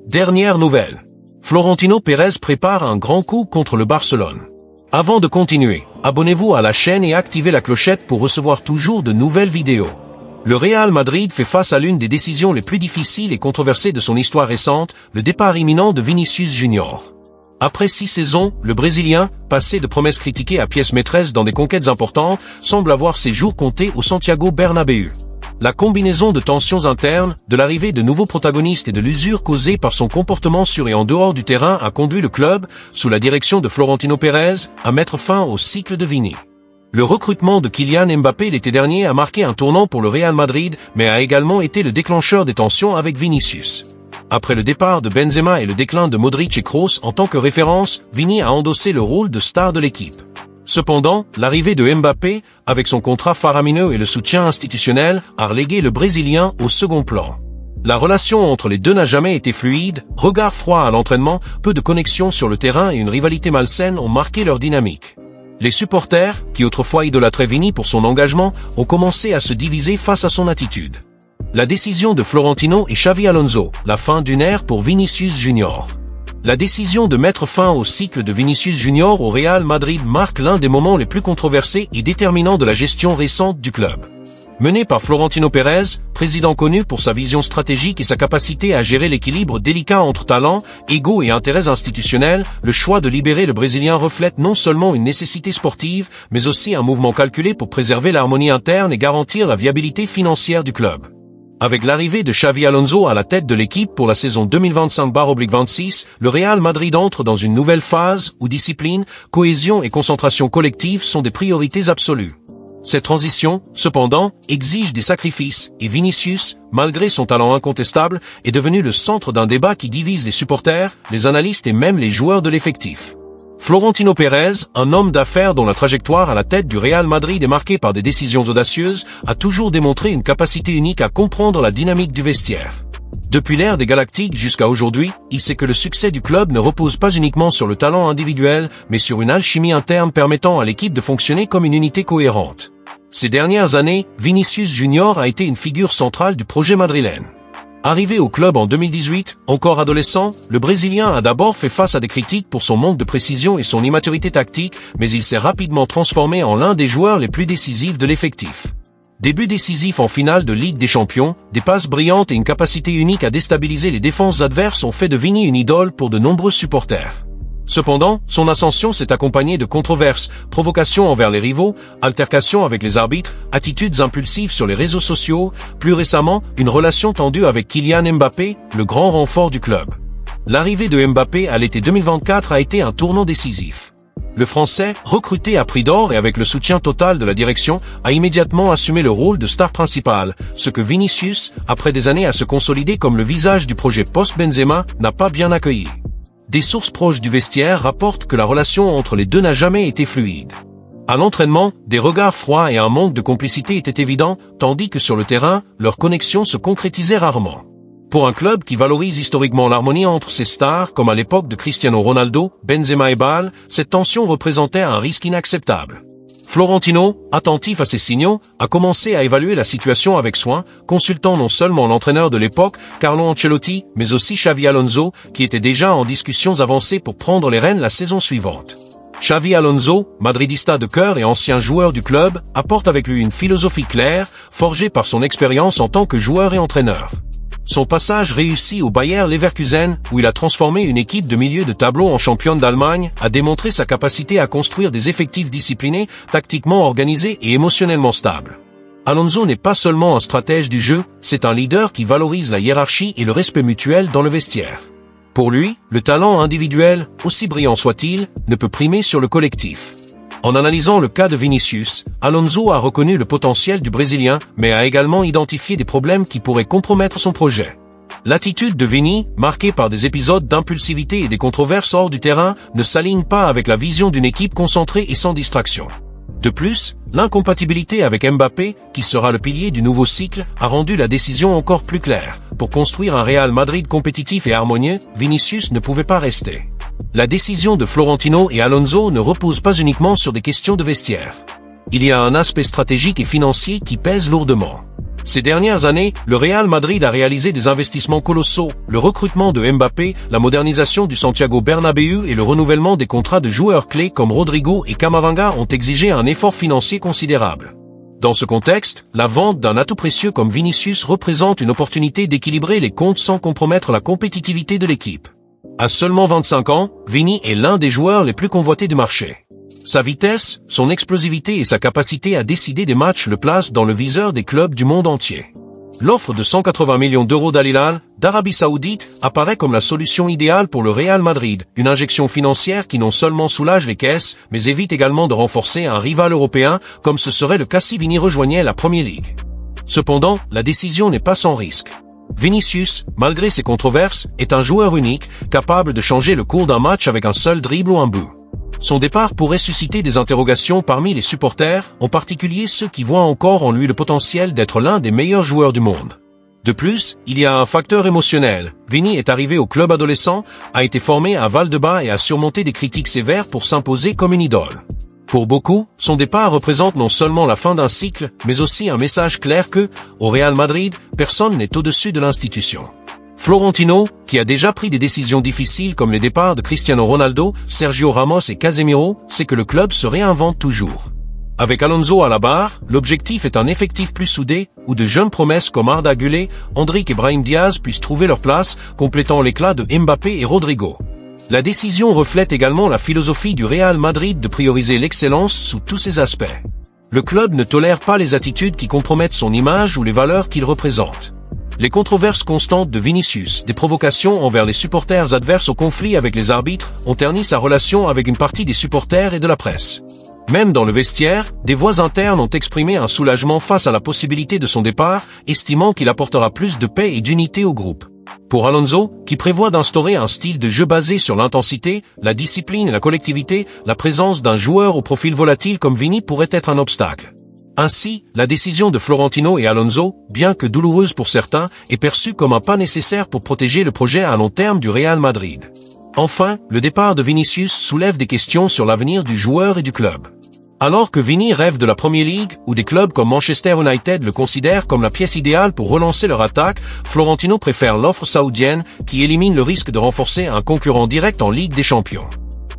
Dernière nouvelle. Florentino Pérez prépare un grand coup contre le Barcelone. Avant de continuer, abonnez-vous à la chaîne et activez la clochette pour recevoir toujours de nouvelles vidéos. Le Real Madrid fait face à l'une des décisions les plus difficiles et controversées de son histoire récente, le départ imminent de Vinicius Junior. Après 6 saisons, le Brésilien, passé de promesses critiquées à pièce maîtresse dans des conquêtes importantes, semble avoir ses jours comptés au Santiago Bernabéu. La combinaison de tensions internes, de l'arrivée de nouveaux protagonistes et de l'usure causée par son comportement sur et en dehors du terrain a conduit le club, sous la direction de Florentino Pérez, à mettre fin au cycle de Vini. Le recrutement de Kylian Mbappé l'été dernier a marqué un tournant pour le Real Madrid, mais a également été le déclencheur des tensions avec Vinicius. Après le départ de Benzema et le déclin de Modric et Kroos en tant que référence, Vini a endossé le rôle de star de l'équipe. Cependant, l'arrivée de Mbappé, avec son contrat faramineux et le soutien institutionnel, a relégué le Brésilien au second plan. La relation entre les deux n'a jamais été fluide, regard froid à l'entraînement, peu de connexion sur le terrain et une rivalité malsaine ont marqué leur dynamique. Les supporters, qui autrefois idolâtraient Vini pour son engagement, ont commencé à se diviser face à son attitude. La décision de Florentino et Xavi Alonso, la fin d'une ère pour Vinicius Junior. La décision de mettre fin au cycle de Vinicius Junior au Real Madrid marque l'un des moments les plus controversés et déterminants de la gestion récente du club. Mené par Florentino Pérez, président connu pour sa vision stratégique et sa capacité à gérer l'équilibre délicat entre talent, ego et intérêts institutionnels, le choix de libérer le Brésilien reflète non seulement une nécessité sportive, mais aussi un mouvement calculé pour préserver l'harmonie interne et garantir la viabilité financière du club. Avec l'arrivée de Xavi Alonso à la tête de l'équipe pour la saison 2025/26, le Real Madrid entre dans une nouvelle phase où discipline, cohésion et concentration collective sont des priorités absolues. Cette transition, cependant, exige des sacrifices et Vinicius, malgré son talent incontestable, est devenu le centre d'un débat qui divise les supporters, les analystes et même les joueurs de l'effectif. Florentino Pérez, un homme d'affaires dont la trajectoire à la tête du Real Madrid est marquée par des décisions audacieuses, a toujours démontré une capacité unique à comprendre la dynamique du vestiaire. Depuis l'ère des Galactiques jusqu'à aujourd'hui, il sait que le succès du club ne repose pas uniquement sur le talent individuel, mais sur une alchimie interne permettant à l'équipe de fonctionner comme une unité cohérente. Ces dernières années, Vinicius Junior a été une figure centrale du projet madrilène. Arrivé au club en 2018, encore adolescent, le Brésilien a d'abord fait face à des critiques pour son manque de précision et son immaturité tactique, mais il s'est rapidement transformé en l'un des joueurs les plus décisifs de l'effectif. Début décisif en finale de Ligue des Champions, des passes brillantes et une capacité unique à déstabiliser les défenses adverses ont fait de Vini une idole pour de nombreux supporters. Cependant, son ascension s'est accompagnée de controverses, provocations envers les rivaux, altercations avec les arbitres, attitudes impulsives sur les réseaux sociaux, plus récemment, une relation tendue avec Kylian Mbappé, le grand renfort du club. L'arrivée de Mbappé à l'été 2024 a été un tournant décisif. Le Français, recruté à prix d'or et avec le soutien total de la direction, a immédiatement assumé le rôle de star principale, ce que Vinicius, après des années à se consolider comme le visage du projet post-Benzema, n'a pas bien accueilli. Des sources proches du vestiaire rapportent que la relation entre les deux n'a jamais été fluide. À l'entraînement, des regards froids et un manque de complicité étaient évidents, tandis que sur le terrain, leur connexion se concrétisait rarement. Pour un club qui valorise historiquement l'harmonie entre ses stars, comme à l'époque de Cristiano Ronaldo, Benzema et Bale, cette tension représentait un risque inacceptable. Florentino, attentif à ces signaux, a commencé à évaluer la situation avec soin, consultant non seulement l'entraîneur de l'époque, Carlo Ancelotti, mais aussi Xavi Alonso, qui était déjà en discussions avancées pour prendre les rênes la saison suivante. Xavi Alonso, madridista de cœur et ancien joueur du club, apporte avec lui une philosophie claire, forgée par son expérience en tant que joueur et entraîneur. Son passage réussi au Bayer Leverkusen, où il a transformé une équipe de milieu de tableau en championne d'Allemagne, a démontré sa capacité à construire des effectifs disciplinés, tactiquement organisés et émotionnellement stables. Alonso n'est pas seulement un stratège du jeu, c'est un leader qui valorise la hiérarchie et le respect mutuel dans le vestiaire. Pour lui, le talent individuel, aussi brillant soit-il, ne peut primer sur le collectif. En analysant le cas de Vinicius, Alonso a reconnu le potentiel du Brésilien, mais a également identifié des problèmes qui pourraient compromettre son projet. L'attitude de Vini, marquée par des épisodes d'impulsivité et des controverses hors du terrain, ne s'aligne pas avec la vision d'une équipe concentrée et sans distraction. De plus, l'incompatibilité avec Mbappé, qui sera le pilier du nouveau cycle, a rendu la décision encore plus claire. Pour construire un Real Madrid compétitif et harmonieux, Vinicius ne pouvait pas rester. La décision de Florentino et Alonso ne repose pas uniquement sur des questions de vestiaire. Il y a un aspect stratégique et financier qui pèse lourdement. Ces dernières années, le Real Madrid a réalisé des investissements colossaux, le recrutement de Mbappé, la modernisation du Santiago Bernabéu et le renouvellement des contrats de joueurs clés comme Rodrigo et Camavinga ont exigé un effort financier considérable. Dans ce contexte, la vente d'un atout précieux comme Vinicius représente une opportunité d'équilibrer les comptes sans compromettre la compétitivité de l'équipe. À seulement 25 ans, Vini est l'un des joueurs les plus convoités du marché. Sa vitesse, son explosivité et sa capacité à décider des matchs le placent dans le viseur des clubs du monde entier. L'offre de 180 millions d'euros d'Al Hilal, d'Arabie Saoudite, apparaît comme la solution idéale pour le Real Madrid, une injection financière qui non seulement soulage les caisses, mais évite également de renforcer un rival européen, comme ce serait le cas si Vini rejoignait la Premier League. Cependant, la décision n'est pas sans risque. Vinicius, malgré ses controverses, est un joueur unique, capable de changer le cours d'un match avec un seul dribble ou un but. Son départ pourrait susciter des interrogations parmi les supporters, en particulier ceux qui voient encore en lui le potentiel d'être l'un des meilleurs joueurs du monde. De plus, il y a un facteur émotionnel. Vini est arrivé au club adolescent, a été formé à Valdebebas et a surmonté des critiques sévères pour s'imposer comme une idole. Pour beaucoup, son départ représente non seulement la fin d'un cycle, mais aussi un message clair que, au Real Madrid, personne n'est au-dessus de l'institution. Florentino, qui a déjà pris des décisions difficiles comme les départs de Cristiano Ronaldo, Sergio Ramos et Casemiro, sait que le club se réinvente toujours. Avec Alonso à la barre, l'objectif est un effectif plus soudé, où de jeunes promesses comme Arda Güler, Endrick et Brahim Diaz puissent trouver leur place, complétant l'éclat de Mbappé et Rodrigo. La décision reflète également la philosophie du Real Madrid de prioriser l'excellence sous tous ses aspects. Le club ne tolère pas les attitudes qui compromettent son image ou les valeurs qu'il représente. Les controverses constantes de Vinicius, des provocations envers les supporters adverses au conflit avec les arbitres, ont terni sa relation avec une partie des supporters et de la presse. Même dans le vestiaire, des voix internes ont exprimé un soulagement face à la possibilité de son départ, estimant qu'il apportera plus de paix et d'unité au groupe. Pour Alonso, qui prévoit d'instaurer un style de jeu basé sur l'intensité, la discipline et la collectivité, la présence d'un joueur au profil volatile comme Vini pourrait être un obstacle. Ainsi, la décision de Florentino et Alonso, bien que douloureuse pour certains, est perçue comme un pas nécessaire pour protéger le projet à long terme du Real Madrid. Enfin, le départ de Vinicius soulève des questions sur l'avenir du joueur et du club. Alors que Vini rêve de la Premier League, où des clubs comme Manchester United le considèrent comme la pièce idéale pour relancer leur attaque, Florentino préfère l'offre saoudienne, qui élimine le risque de renforcer un concurrent direct en Ligue des Champions.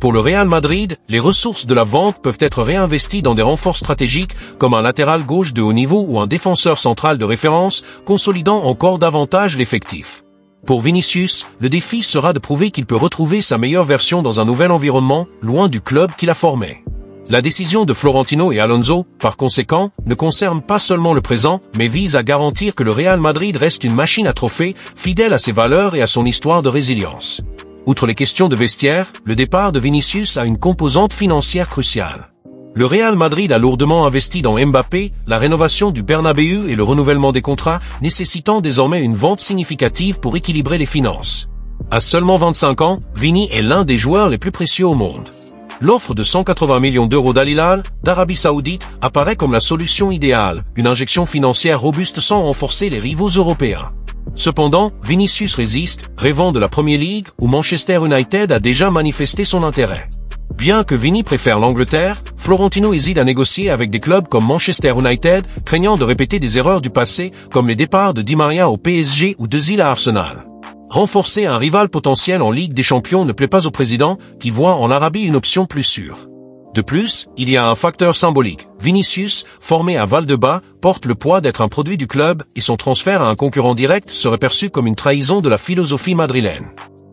Pour le Real Madrid, les ressources de la vente peuvent être réinvesties dans des renforts stratégiques comme un latéral gauche de haut niveau ou un défenseur central de référence, consolidant encore davantage l'effectif. Pour Vinicius, le défi sera de prouver qu'il peut retrouver sa meilleure version dans un nouvel environnement, loin du club qu'il a formé. La décision de Florentino et Alonso, par conséquent, ne concerne pas seulement le présent, mais vise à garantir que le Real Madrid reste une machine à trophées, fidèle à ses valeurs et à son histoire de résilience. Outre les questions de vestiaire, le départ de Vinicius a une composante financière cruciale. Le Real Madrid a lourdement investi dans Mbappé, la rénovation du Bernabéu et le renouvellement des contrats, nécessitant désormais une vente significative pour équilibrer les finances. À seulement 25 ans, Vini est l'un des joueurs les plus précieux au monde. L'offre de 180 millions d'euros d'Al Hilal, d'Arabie Saoudite, apparaît comme la solution idéale, une injection financière robuste sans renforcer les rivaux européens. Cependant, Vinicius résiste, rêvant de la Premier League où Manchester United a déjà manifesté son intérêt. Bien que Vini préfère l'Angleterre, Florentino hésite à négocier avec des clubs comme Manchester United, craignant de répéter des erreurs du passé, comme les départs de Di Maria au PSG ou d'Ozil à Arsenal. Renforcer un rival potentiel en Ligue des Champions ne plaît pas au président, qui voit en Arabie une option plus sûre. De plus, il y a un facteur symbolique. Vinicius, formé à Valdebebas, porte le poids d'être un produit du club et son transfert à un concurrent direct serait perçu comme une trahison de la philosophie madrilène.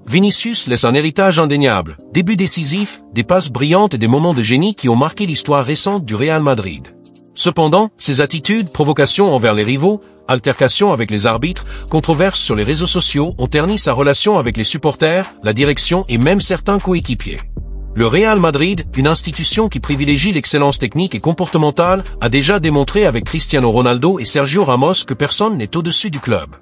Vinicius laisse un héritage indéniable, début décisif, des passes brillantes et des moments de génie qui ont marqué l'histoire récente du Real Madrid. Cependant, ses attitudes, provocations envers les rivaux, altercations avec les arbitres, controverses sur les réseaux sociaux ont terni sa relation avec les supporters, la direction et même certains coéquipiers. Le Real Madrid, une institution qui privilégie l'excellence technique et comportementale, a déjà démontré avec Cristiano Ronaldo et Sergio Ramos que personne n'est au-dessus du club.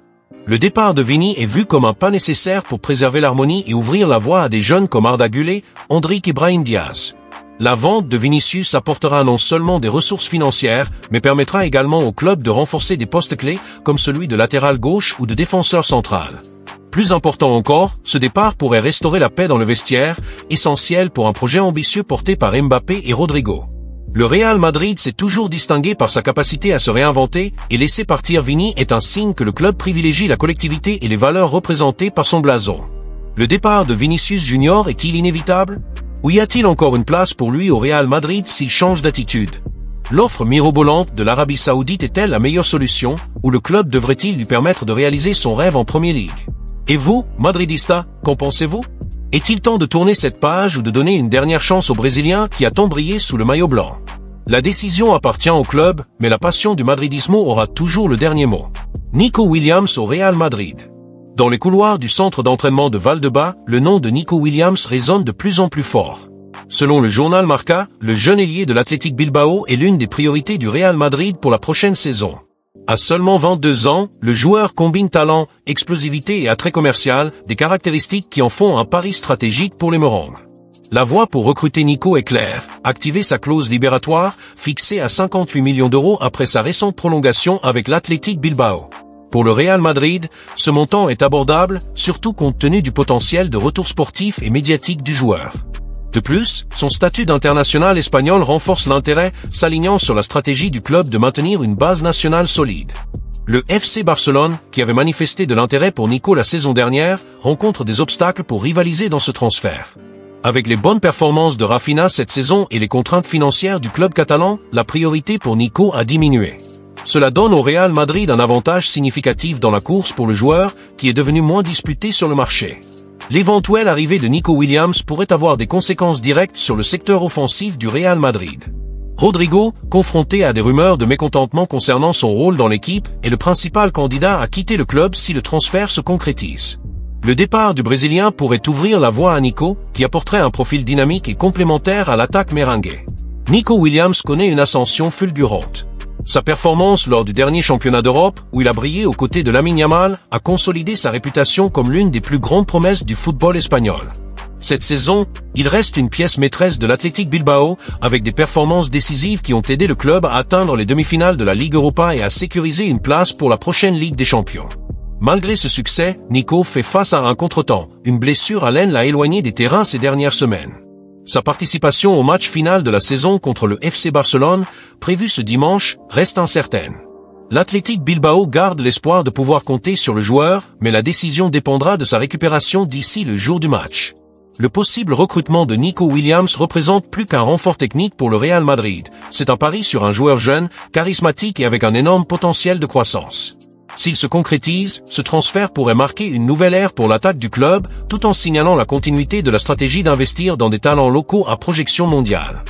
Le départ de Vini est vu comme un pas nécessaire pour préserver l'harmonie et ouvrir la voie à des jeunes comme Arda Güler, Endrick et Brahim Diaz. La vente de Vinicius apportera non seulement des ressources financières, mais permettra également au club de renforcer des postes clés comme celui de latéral gauche ou de défenseur central. Plus important encore, ce départ pourrait restaurer la paix dans le vestiaire, essentiel pour un projet ambitieux porté par Mbappé et Rodrigo. Le Real Madrid s'est toujours distingué par sa capacité à se réinventer, et laisser partir Vini est un signe que le club privilégie la collectivité et les valeurs représentées par son blason. Le départ de Vinicius Junior est-il inévitable? Ou y a-t-il encore une place pour lui au Real Madrid s'il change d'attitude? L'offre mirobolante de l'Arabie Saoudite est-elle la meilleure solution, ou le club devrait-il lui permettre de réaliser son rêve en Premier League? Et vous, Madridista, qu'en pensez-vous? Est-il temps de tourner cette page ou de donner une dernière chance au Brésilien qui a tant brillé sous le maillot blanc? La décision appartient au club, mais la passion du madridismo aura toujours le dernier mot. Nico Williams au Real Madrid. Dans les couloirs du centre d'entraînement de Valdebebas, le nom de Nico Williams résonne de plus en plus fort. Selon le journal Marca, le jeune ailier de l'Athletic Bilbao est l'une des priorités du Real Madrid pour la prochaine saison. À seulement 22 ans, le joueur combine talent, explosivité et attrait commercial, des caractéristiques qui en font un pari stratégique pour les Merengues. La voie pour recruter Nico est claire, activer sa clause libératoire, fixée à 58 millions d'euros après sa récente prolongation avec l'Athletic Bilbao. Pour le Real Madrid, ce montant est abordable, surtout compte tenu du potentiel de retour sportif et médiatique du joueur. De plus, son statut d'international espagnol renforce l'intérêt, s'alignant sur la stratégie du club de maintenir une base nationale solide. Le FC Barcelone, qui avait manifesté de l'intérêt pour Nico la saison dernière, rencontre des obstacles pour rivaliser dans ce transfert. Avec les bonnes performances de Rafinha cette saison et les contraintes financières du club catalan, la priorité pour Nico a diminué. Cela donne au Real Madrid un avantage significatif dans la course pour le joueur, qui est devenu moins disputé sur le marché. L'éventuelle arrivée de Nico Williams pourrait avoir des conséquences directes sur le secteur offensif du Real Madrid. Rodrigo, confronté à des rumeurs de mécontentement concernant son rôle dans l'équipe, est le principal candidat à quitter le club si le transfert se concrétise. Le départ du Brésilien pourrait ouvrir la voie à Nico, qui apporterait un profil dynamique et complémentaire à l'attaque merengue. Nico Williams connaît une ascension fulgurante. Sa performance lors du dernier championnat d'Europe, où il a brillé aux côtés de Lamine Yamal, a consolidé sa réputation comme l'une des plus grandes promesses du football espagnol. Cette saison, il reste une pièce maîtresse de l'Athletic Bilbao, avec des performances décisives qui ont aidé le club à atteindre les demi-finales de la Ligue Europa et à sécuriser une place pour la prochaine Ligue des Champions. Malgré ce succès, Nico fait face à un contretemps. Une blessure à l'aine l'a éloigné des terrains ces dernières semaines. Sa participation au match final de la saison contre le FC Barcelone, prévu ce dimanche, reste incertaine. L'Athletic Bilbao garde l'espoir de pouvoir compter sur le joueur, mais la décision dépendra de sa récupération d'ici le jour du match. Le possible recrutement de Nico Williams représente plus qu'un renfort technique pour le Real Madrid. C'est un pari sur un joueur jeune, charismatique et avec un énorme potentiel de croissance. S'il se concrétise, ce transfert pourrait marquer une nouvelle ère pour l'attaque du club, tout en signalant la continuité de la stratégie d'investir dans des talents locaux à projection mondiale.